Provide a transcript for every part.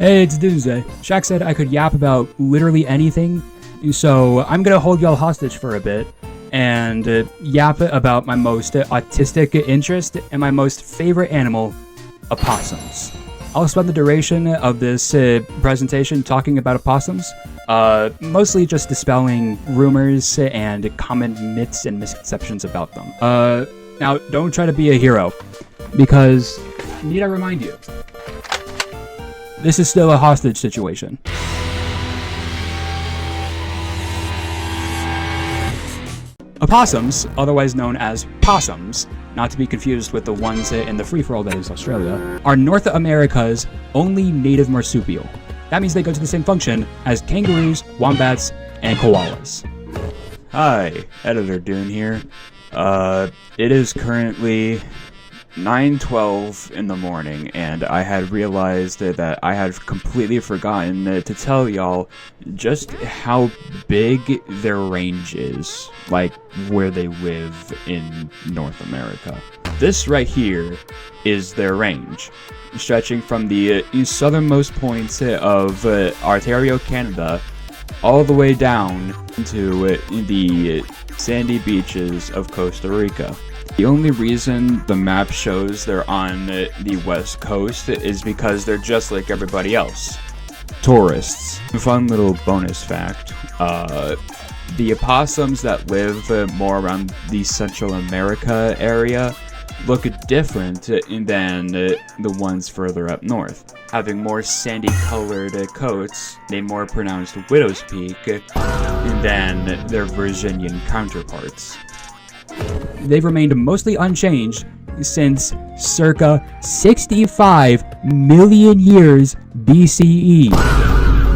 Hey, it's Doomsday. Shaq said I could yap about literally anything, so I'm gonna hold y'all hostage for a bit and yap about my most autistic interest and my most favorite animal, opossums. I'll spend the duration of this presentation talking about opossums, mostly just dispelling rumors and common myths and misconceptions about them. Now, don't try to be a hero, because need I remind you, this is still a hostage situation. Opossums, otherwise known as possums, not to be confused with the ones in the free-for-all that is Australia, are North America's only native marsupial. That means they go to the same function as kangaroos, wombats, and koalas. Hi, Editor Dune here. It is currently 9:12 in the morning, and I had realized that I had completely forgotten to tell y'all just how big their range is, like where they live in North America. This right here is their range, stretching from the southernmost points of Ontario, Canada, all the way down to the sandy beaches of Costa Rica. The only reason the map shows they're on the west coast is because they're just like everybody else. Tourists. Fun little bonus fact. The opossums that live more around the Central America area look different than the ones further up north, having more sandy colored coats, a more pronounced widow's peak than their Virginian counterparts. They've remained mostly unchanged since circa 65 million years BCE.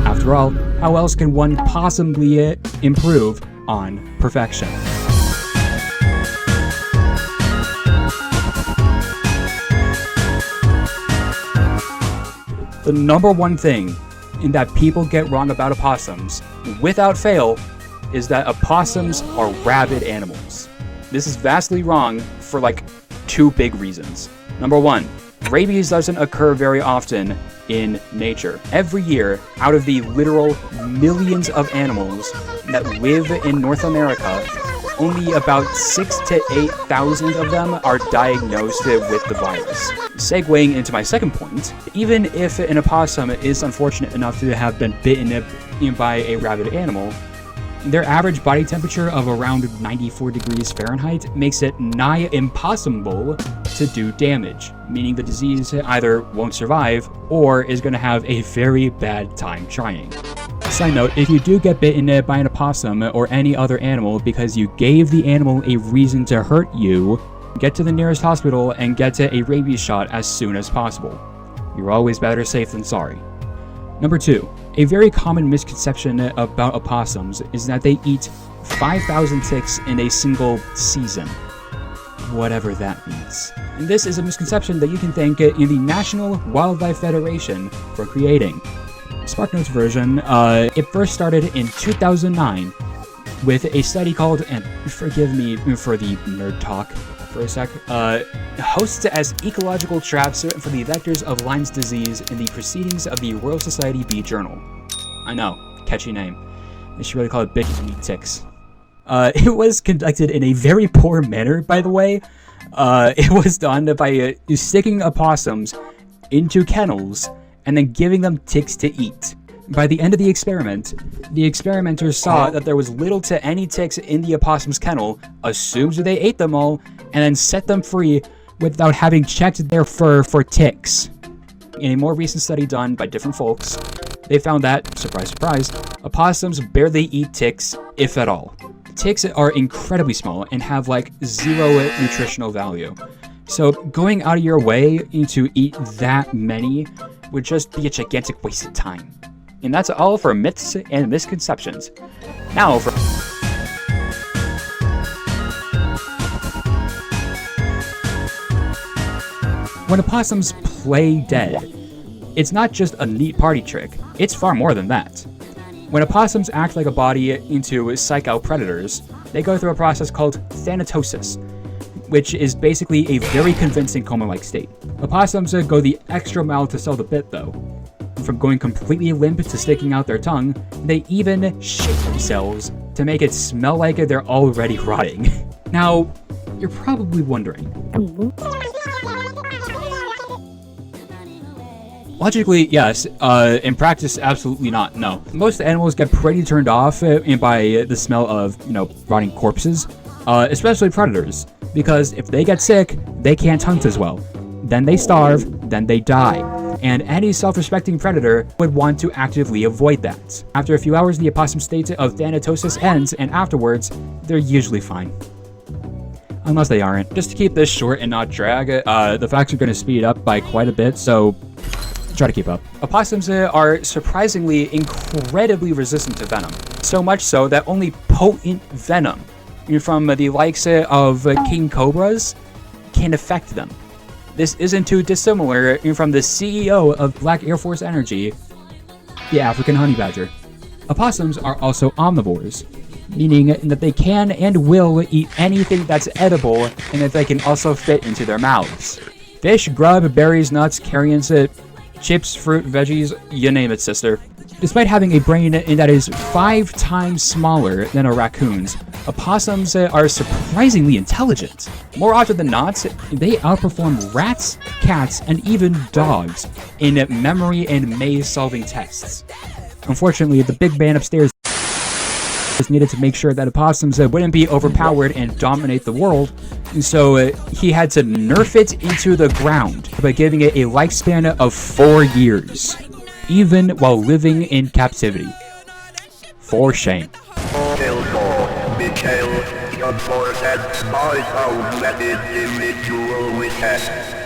After all, how else can one possibly improve on perfection? The number one thing that people get wrong about opossums, without fail, is that opossums are rabid animals. This is vastly wrong for like two big reasons. Number one, rabies doesn't occur very often in nature. Every year, out of the literal millions of animals that live in North America, only about 6,000 to 8,000 of them are diagnosed with the virus. Segueing into my second point, even if an opossum is unfortunate enough to have been bitten by a rabid animal, their average body temperature of around 94 degrees Fahrenheit makes it nigh impossible to do damage, meaning the disease either won't survive or is going to have a very bad time trying. Side note, if you do get bitten by an opossum or any other animal because you gave the animal a reason to hurt you, get to the nearest hospital and get a rabies shot as soon as possible. You're always better safe than sorry. Number two, a very common misconception about opossums is that they eat 5,000 ticks in a single season. Whatever that means. And this is a misconception that you can thank in the National Wildlife Federation for creating. SparkNotes version, it first started in 2009 with a study called, and forgive me for the nerd talk for a sec, hosts as ecological traps for the vectors of Lyme's disease in the Proceedings of the Royal Society Bee Journal. I know, catchy name. They should really call it Bitches and Eat Ticks. It was conducted in a very poor manner, by the way. It was done by sticking opossums into kennels and then giving them ticks to eat. By the end of the experiment, the experimenters saw that there was little to any ticks in the opossum's kennel, assumed they ate them all, and then set them free without having checked their fur for ticks. In a more recent study done by different folks, they found that, surprise surprise, opossums barely eat ticks, if at all. Ticks are incredibly small and have like zero nutritional value. So going out of your way to eat that many would just be a gigantic waste of time. And that's all for myths and misconceptions. Now for... When opossums play dead, it's not just a neat party trick, it's far more than that. When opossums act like a body to psych out predators, they go through a process called thanatosis, which is basically a very convincing coma-like state. Opossums go the extra mile to sell the bit though. from going completely limp to sticking out their tongue. They even shit themselves to make it smell like they're already rotting. Now, you're probably wondering. Logically, yes. In practice, absolutely not. No. Most animals get pretty turned off by the smell of, rotting corpses, especially predators. Because if they get sick, they can't hunt as well. Then they starve, then they die. And any self-respecting predator would want to actively avoid that. After a few hours, the opossum state of thanatosis ends, and afterwards, they're usually fine. Unless they aren't. Just to keep this short and not drag, the facts are going to speed up by quite a bit, so try to keep up. Opossums are surprisingly incredibly resistant to venom. So much so that only potent venom from the likes of king cobras can affect them. This isn't too dissimilar from the CEO of Black Air Force Energy, the African honey badger. Opossums are also omnivores, meaning that they can and will eat anything that's edible and that they can also fit into their mouths. Fish, grub, berries, nuts, carrions, chips, fruit, veggies, you name it, sister. Despite having a brain that is 5 times smaller than a raccoon's, opossums are surprisingly intelligent. More often than not, they outperform rats, cats, and even dogs in memory and maze-solving tests. Unfortunately, the big man upstairs needed to make sure that opossums wouldn't be overpowered and dominate the world, so he had to nerf it into the ground by giving it a lifespan of 4 years, even while living in captivity. For shame. Your force and spies how many individual we have.